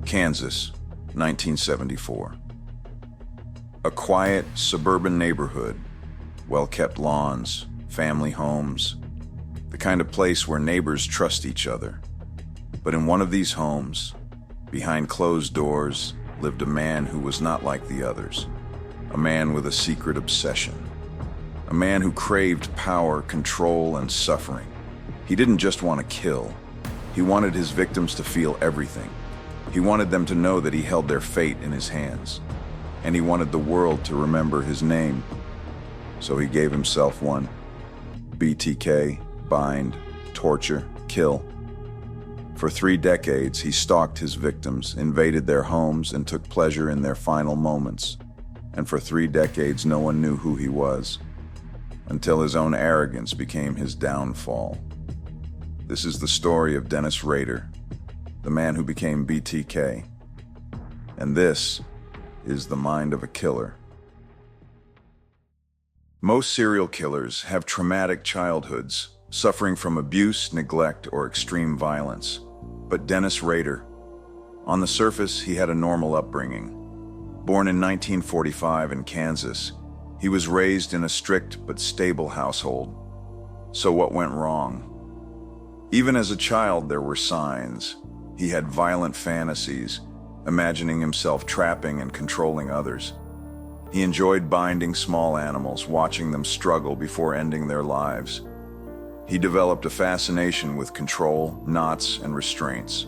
Kansas, 1974. A quiet, suburban neighborhood, well-kept lawns, family homes, the kind of place where neighbors trust each other. But in one of these homes, behind closed doors, lived a man who was not like the others. A man with a secret obsession. A man who craved power, control, and suffering. He didn't just want to kill. He wanted his victims to feel everything. He wanted them to know that he held their fate in his hands. And he wanted the world to remember his name. So he gave himself one. BTK, bind, torture, kill. For 3 decades, he stalked his victims, invaded their homes, and took pleasure in their final moments. And for 3 decades, no one knew who he was, until his own arrogance became his downfall. This is the story of Dennis Rader, the man who became BTK. And this is the mind of a killer. Most serial killers have traumatic childhoods, suffering from abuse, neglect, or extreme violence. But Dennis Rader, on the surface, he had a normal upbringing. Born in 1945 in Kansas, he was raised in a strict but stable household. So what went wrong? Even as a child, there were signs. He had violent fantasies, imagining himself trapping and controlling others. He enjoyed binding small animals, watching them struggle before ending their lives. He developed a fascination with control, knots, and restraints.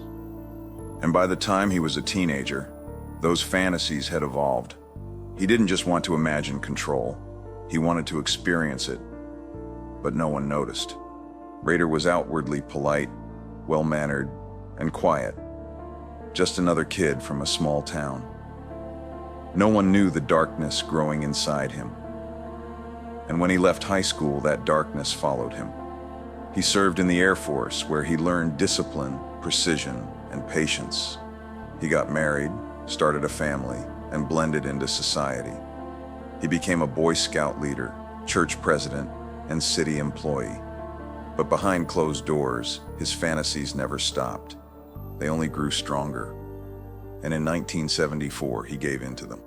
And by the time he was a teenager, those fantasies had evolved. He didn't just want to imagine control. He wanted to experience it. But no one noticed. Rader was outwardly polite, well-mannered, and quiet. Just another kid from a small town. No one knew the darkness growing inside him. And when he left high school, that darkness followed him. He served in the Air Force, where he learned discipline, precision, and patience. He got married, started a family, and blended into society. He became a Boy Scout leader, church president, and city employee. But behind closed doors, his fantasies never stopped. They only grew stronger. And in 1974, he gave in to them.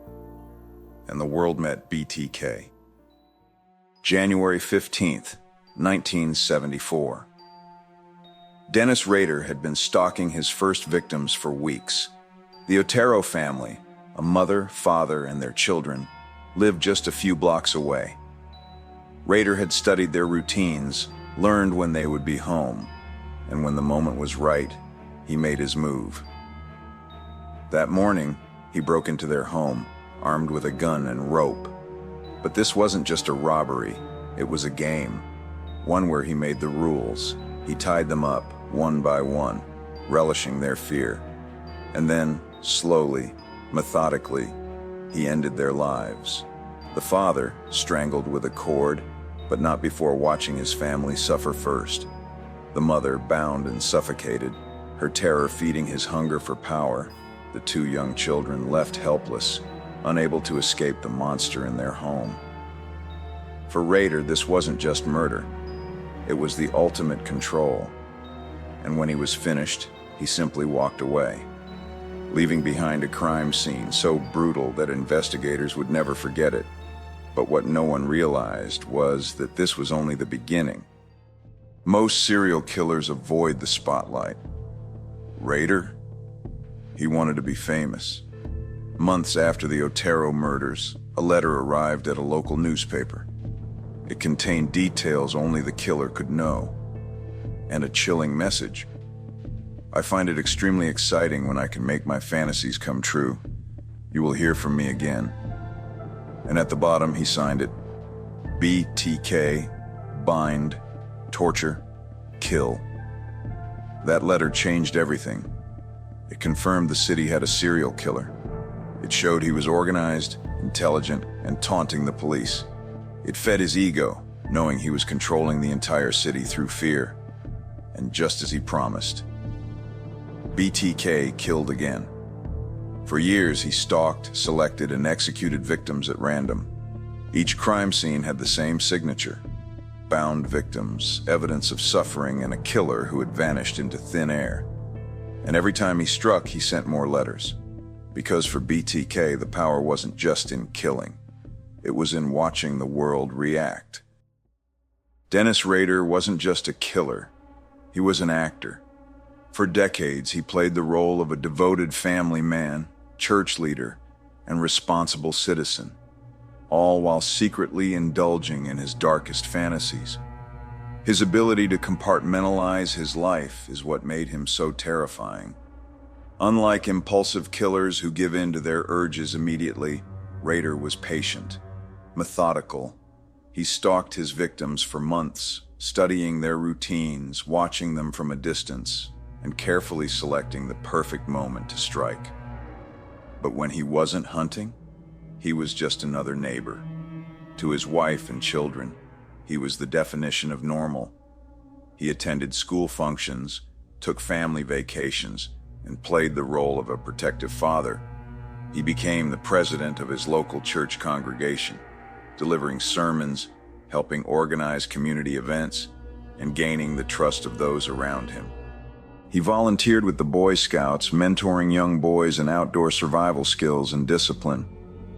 And the world met BTK. January 15th, 1974. Dennis Rader had been stalking his first victims for weeks. The Otero family, a mother, father, and their children, lived just a few blocks away. Rader had studied their routines, learned when they would be home, and when the moment was right, he made his move. That morning, he broke into their home, armed with a gun and rope. But this wasn't just a robbery, it was a game, one where he made the rules. He tied them up, one by one, relishing their fear. And then, slowly, methodically, he ended their lives. The father, strangled with a cord, but not before watching his family suffer first. The mother, bound and suffocated, her terror feeding his hunger for power. The 2 young children left helpless, unable to escape the monster in their home. For Rader, this wasn't just murder. It was the ultimate control. And when he was finished, he simply walked away, leaving behind a crime scene so brutal that investigators would never forget it. But what no one realized was that this was only the beginning. Most serial killers avoid the spotlight. Rader? He wanted to be famous. Months after the Otero murders, a letter arrived at a local newspaper. It contained details only the killer could know, and a chilling message. I find it extremely exciting when I can make my fantasies come true. You will hear from me again. And at the bottom, he signed it, BTK, bind, torture, kill. That letter changed everything. It confirmed the city had a serial killer. It showed he was organized, intelligent, and taunting the police. It fed his ego, knowing he was controlling the entire city through fear. And just as he promised, BTK killed again. For years, he stalked, selected, and executed victims at random. Each crime scene had the same signature: bound victims, evidence of suffering, and a killer who had vanished into thin air. And every time he struck, he sent more letters. Because for BTK, the power wasn't just in killing. It was in watching the world react. Dennis Rader wasn't just a killer. He was an actor. For decades, he played the role of a devoted family man, church leader, and responsible citizen, all while secretly indulging in his darkest fantasies. His ability to compartmentalize his life is what made him so terrifying. Unlike impulsive killers who give in to their urges immediately, Rader was patient, methodical. He stalked his victims for months, studying their routines, watching them from a distance, and carefully selecting the perfect moment to strike. But when he wasn't hunting, he was just another neighbor. To his wife and children, he was the definition of normal. He attended school functions, took family vacations, and played the role of a protective father. He became the president of his local church congregation, delivering sermons, helping organize community events, and gaining the trust of those around him. He volunteered with the Boy Scouts, mentoring young boys in outdoor survival skills and discipline.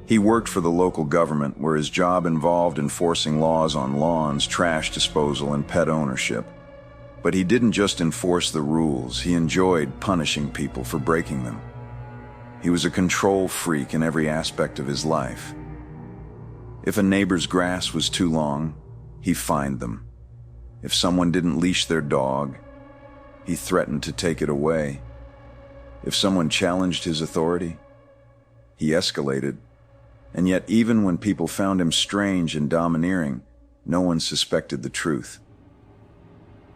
He worked for the local government, where his job involved enforcing laws on lawns, trash disposal, and pet ownership. But he didn't just enforce the rules, he enjoyed punishing people for breaking them. He was a control freak in every aspect of his life. If a neighbor's grass was too long, he fined them. If someone didn't leash their dog, he threatened to take it away. If someone challenged his authority, he escalated. And yet, even when people found him strange and domineering, no one suspected the truth.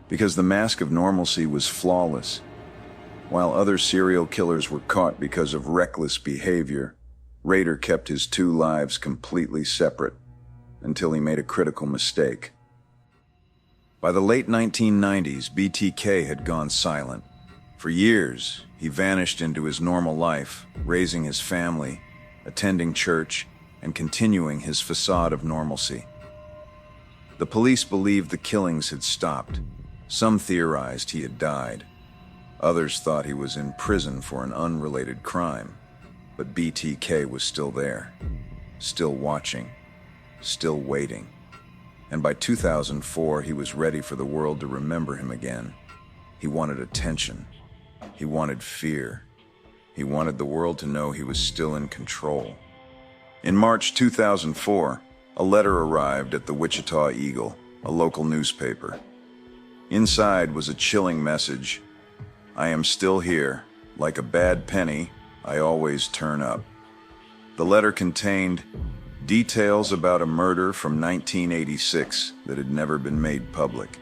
Because the mask of normalcy was flawless. While other serial killers were caught because of reckless behavior, Rader kept his two lives completely separate until he made a critical mistake. By the late 1990s, BTK had gone silent. For years, he vanished into his normal life, raising his family, attending church, and continuing his facade of normalcy. The police believed the killings had stopped. Some theorized he had died. Others thought he was in prison for an unrelated crime. But BTK was still there, still watching, still waiting. And by 2004, he was ready for the world to remember him again. He wanted attention. He wanted fear. He wanted the world to know he was still in control. In March 2004, a letter arrived at the Wichita Eagle, a local newspaper. Inside was a chilling message: "I am still here. Like a bad penny, I always turn up." The letter contained details about a murder from 1986 that had never been made public,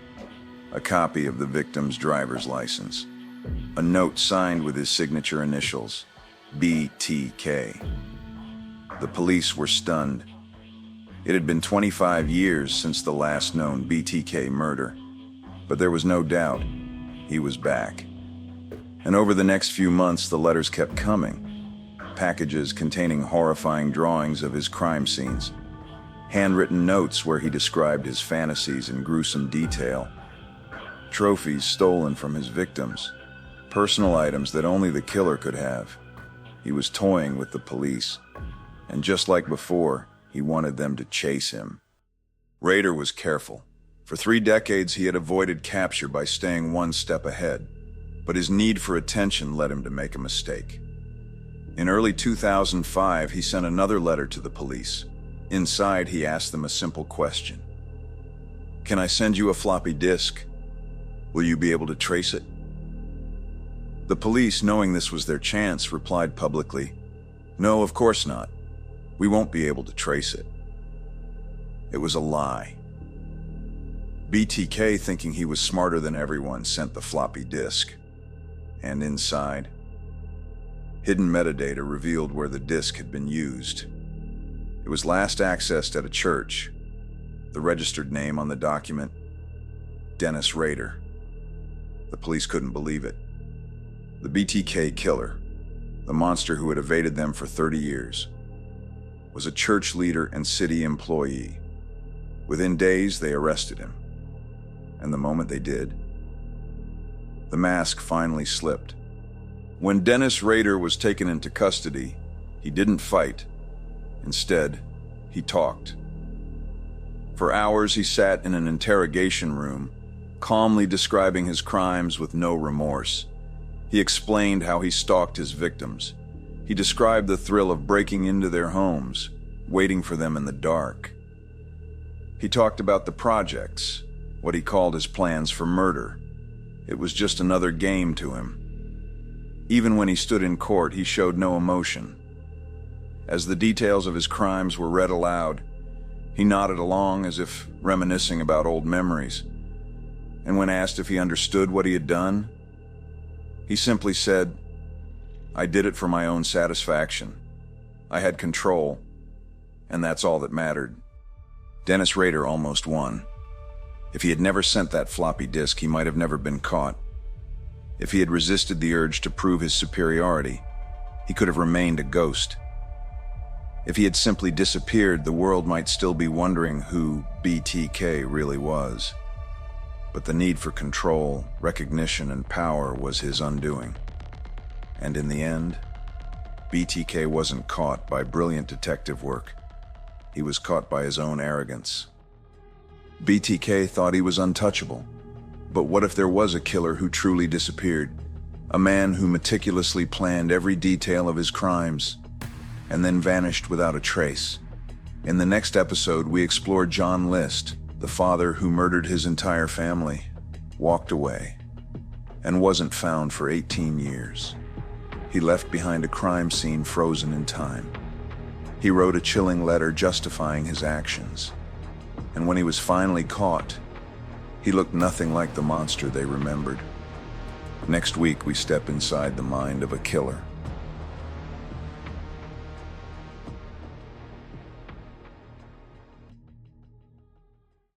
a copy of the victim's driver's license, a note signed with his signature initials, BTK. The police were stunned. It had been 25 years since the last known BTK murder, but there was no doubt he was back. And over the next few months, the letters kept coming. Packages containing horrifying drawings of his crime scenes, handwritten notes where he described his fantasies in gruesome detail, trophies stolen from his victims, personal items that only the killer could have. He was toying with the police, and just like before, he wanted them to chase him. Rader was careful. For 3 decades, he had avoided capture by staying one step ahead, but his need for attention led him to make a mistake. In early 2005, he sent another letter to the police. Inside, he asked them a simple question: "Can I send you a floppy disk? Will you be able to trace it?" The police, knowing this was their chance, replied publicly, "No, of course not. We won't be able to trace it." It was a lie. BTK, thinking he was smarter than everyone, sent the floppy disk. And inside, hidden metadata revealed where the disk had been used. It was last accessed at a church. The registered name on the document: Dennis Rader. The police couldn't believe it. The BTK Killer, the monster who had evaded them for 30 years, was a church leader and city employee. Within days, they arrested him. And the moment they did, the mask finally slipped. When Dennis Rader was taken into custody, he didn't fight. Instead, he talked. For hours, he sat in an interrogation room, calmly describing his crimes with no remorse. He explained how he stalked his victims. He described the thrill of breaking into their homes, waiting for them in the dark. He talked about the projects, what he called his plans for murder. It was just another game to him. Even when he stood in court, he showed no emotion. As the details of his crimes were read aloud, he nodded along as if reminiscing about old memories. And when asked if he understood what he had done, he simply said, "I did it for my own satisfaction. I had control, and that's all that mattered." Dennis Rader almost won. If he had never sent that floppy disk, he might have never been caught. If he had resisted the urge to prove his superiority, he could have remained a ghost. If he had simply disappeared, the world might still be wondering who BTK really was. But the need for control, recognition, and power was his undoing. And in the end, BTK wasn't caught by brilliant detective work. He was caught by his own arrogance. BTK thought he was untouchable. But what if there was a killer who truly disappeared? A man who meticulously planned every detail of his crimes and then vanished without a trace. In the next episode, we explore John List, the father who murdered his entire family, walked away, and wasn't found for 18 years. He left behind a crime scene frozen in time. He wrote a chilling letter justifying his actions. And when he was finally caught, he looked nothing like the monster they remembered. Next week, we step inside the mind of a killer.